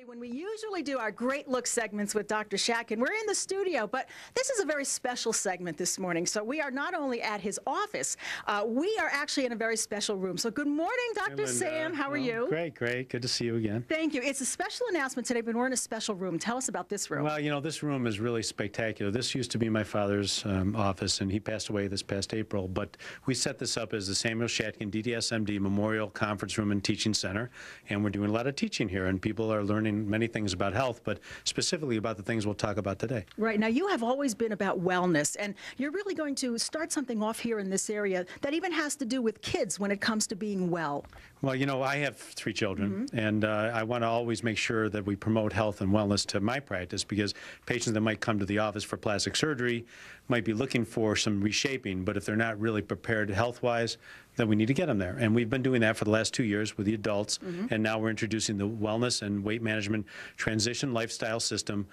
When we usually do our Great Look segments with Dr. Shatkin, we're in the studio, but this is a very special segment this morning. So we are not only at his office, we are actually in a very special room. So good morning, Dr. Sam. How are you? Great, great. Good to see you again. Thank you. It's a special announcement today, but we're in a special room. Tell us about this room. Well, you know, this room is really spectacular. This used to be my father's office, and he passed away this past April. But we set this up as the Samuel Shatkin DDS-MD Memorial Conference Room and Teaching Center, and we're doing a lot of teaching here, and people are learning many things about health, but specifically about the things we'll talk about today. Right. Now, you have always been about wellness, and you're really going to start something off here in this area that even has to do with kids when it comes to being well. Well, you know, I have 3 children, and I want to always make sure that we promote health and wellness to my practice, because patients that might come to the office for plastic surgery might be looking for some reshaping, but if they're not really prepared health-wise, then we need to get them there. And we've been doing that for the last 2 years with the adults, and now we're introducing the wellness and weight management transition lifestyle system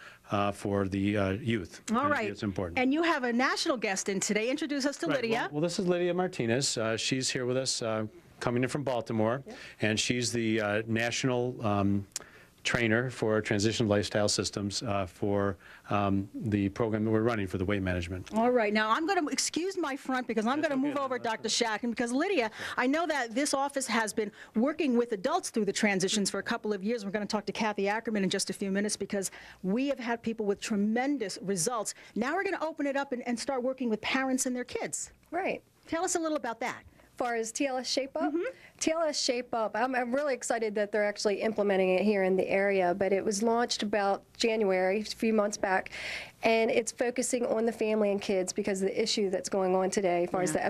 for the youth. All right. It's important. And you have a national guest in today. Introduce us to Lydia. Well, this is Lydia Martinez. She's here with us, coming in from Baltimore, and she's the national trainer for transition lifestyle systems for the program that we're running for the weight management. All right. Now, I'm going to excuse my front because I'm going to move over Dr. Shatkin, because Lydia, I know that this office has been working with adults through the transitions for a couple of years. We're going to talk to Kathy Ackerman in just a few minutes, because we have had people with tremendous results. Now we're going to open it up and start working with parents and their kids. Right. Tell us a little about that. As far as TLS Shape Up, TLS Shape Up, I'm really excited that they're actually implementing it here in the area, but it was launched about January, a few months back, and it's focusing on the family and kids because of the issue that's going on today as far as the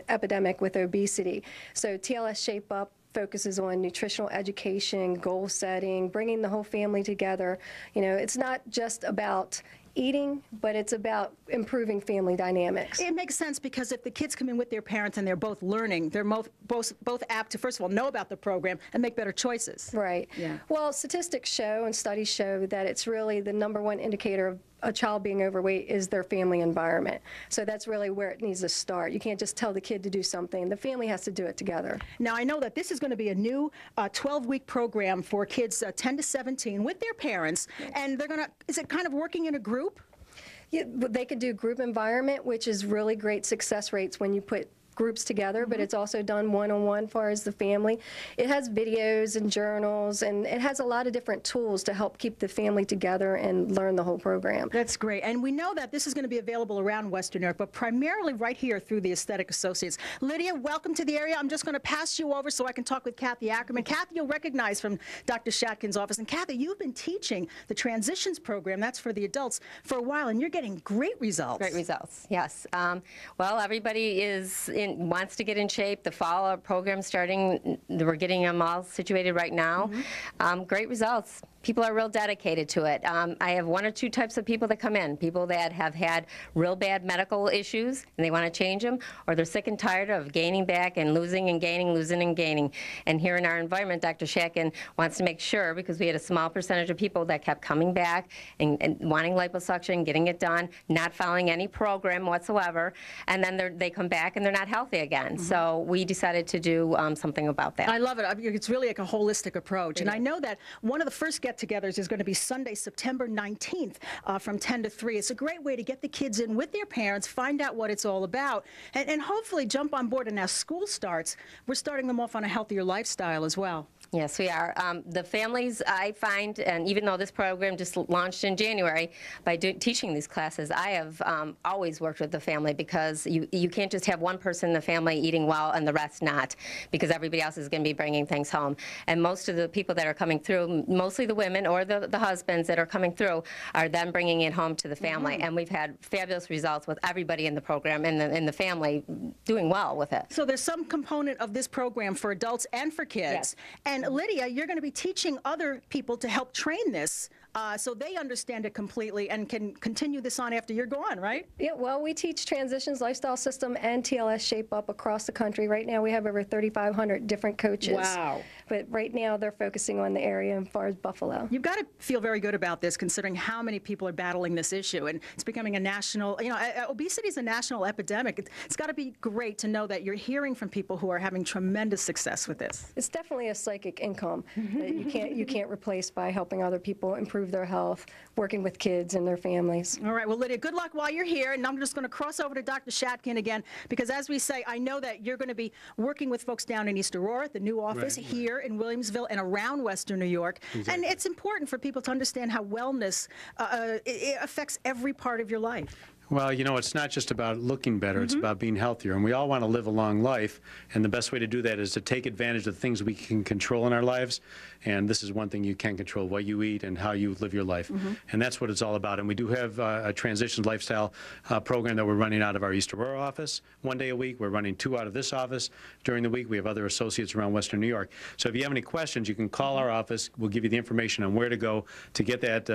epidemic with obesity. So TLS Shape Up focuses on nutritional education, goal setting, bringing the whole family together. You know, it's not just about eating, but it's about improving family dynamics. It makes sense, because if the kids come in with their parents and they're both learning, they're both apt to, first of all, know about the program and make better choices. Right. Yeah. Well, statistics show and studies show that it's really the #1 indicator of a child being overweight is their family environment. So that's really where it needs to start. You can't just tell the kid to do something. The family has to do it together. Now, I know that this is going to be a new 12-week program for kids 10 to 17 with their parents, and they're going to, is it kind of working in a group? Yeah, they can do group environment, which is really great success rates when you put groups together, but it's also done one-on-one as far as the family. It has videos and journals, and it has a lot of different tools to help keep the family together and learn the whole program. That's great. And we know that this is going to be available around Western New York, but primarily right here through the Aesthetic Associates. Lydia, welcome to the area. I'm just going to pass you over so I can talk with Kathy Ackerman. Kathy, you'll recognize from Dr. Shatkin's office. And Kathy, you've been teaching the Transitions program, that's for the adults, for a while, and you're getting great results. Great results, yes. Well, everybody wants to get in shape. The fall program starting, we're getting them all situated right now. Great results. People are real dedicated to it. I have 1 or 2 types of people that come in. People that have had real bad medical issues and they want to change them, or they're sick and tired of gaining back and losing and gaining, losing and gaining. And here in our environment, Dr. Shatkin wants to make sure, because we had a small percentage of people that kept coming back and wanting liposuction, getting it done, not following any program whatsoever, and then they come back and they're not healthy again. So we decided to do something about that. I love it. It's really like a holistic approach. And I know that one of the first get-togethers is going to be Sunday, September 19th from 10 to 3. It's a great way to get the kids in with their parents, find out what it's all about, and hopefully jump on board. And as school starts, we're starting them off on a healthier lifestyle as well. Yes, we are. The families, I find, and even though this program just launched in January, by teaching these classes, I have always worked with the family, because you can't just have one person in the family eating well and the rest not, because everybody else is going to be bringing things home. And most of the people that are coming through, mostly the women or the husbands that are coming through, are then bringing it home to the family. And we've had fabulous results with everybody in the program and in the family doing well with it. So there's some component of this program for adults and for kids. Yes. And Lydia, you're going to be teaching other people to help train this so they understand it completely and can continue this on after you're gone, right? Yeah, well, we teach Transitions Lifestyle System and TLS Shape Up across the country. Right now we have over 3,500 different coaches. Wow. but right now they're focusing on the area as far as Buffalo. You've got to feel very good about this, considering how many people are battling this issue, and it's becoming a national, obesity is a national epidemic. It's got to be great to know that you're hearing from people who are having tremendous success with this. It's definitely a psychic income that you can't replace by helping other people improve their health, working with kids and their families. All right, well, Lydia, good luck while you're here, and I'm just going to cross over to Dr. Shatkin again, because as we say, I know that you're going to be working with folks down in East Aurora, the new office here in Williamsville and around Western New York. Exactly. And it's important for people to understand how wellness it affects every part of your life. Well, it's not just about looking better, it's about being healthier. And we all want to live a long life, and the best way to do that is to take advantage of the things we can control in our lives. And this is one thing you can control, what you eat and how you live your life. And that's what it's all about. And we do have a transition lifestyle program that we're running out of our East Aurora office 1 day a week. We're running 2 out of this office during the week. We have other associates around Western New York. So if you have any questions, you can call our office. We'll give you the information on where to go to get that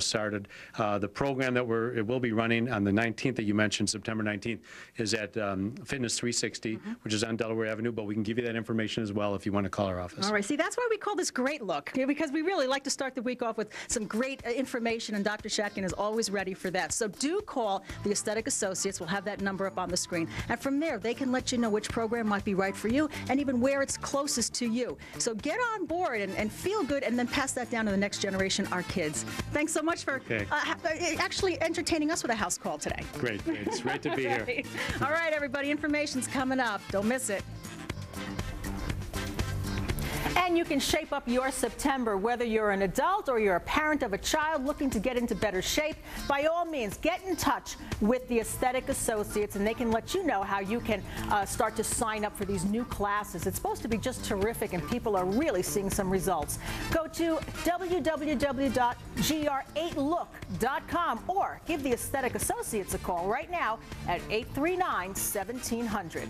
started. The program that it will be running on the 19th that you mentioned, September 19th, is at Fitness 360, which is on Delaware Avenue, but we can give you that information as well if you want to call our office. All right, see, that's why we call this Great Look, because we really like to start the week off with some great information, and Dr. Shatkin is always ready for that. So do call the Aesthetic Associates. We'll have that number up on the screen. And from there, they can let you know which program might be right for you and even where it's closest to you. So get on board and feel good, and then pass that down to the next generation, our kids. Thanks so much for actually entertaining us with a house call today. Great. It's great to be here. All right, everybody, information's coming up. Don't miss it. And you can shape up your September, whether you're an adult or you're a parent of a child looking to get into better shape. By all means, get in touch with the Aesthetic Associates, and they can let you know how you can start to sign up for these new classes. It's supposed to be just terrific, and people are really seeing some results. Go to www.gr8look.com or give the Aesthetic Associates a call right now at 839-1700.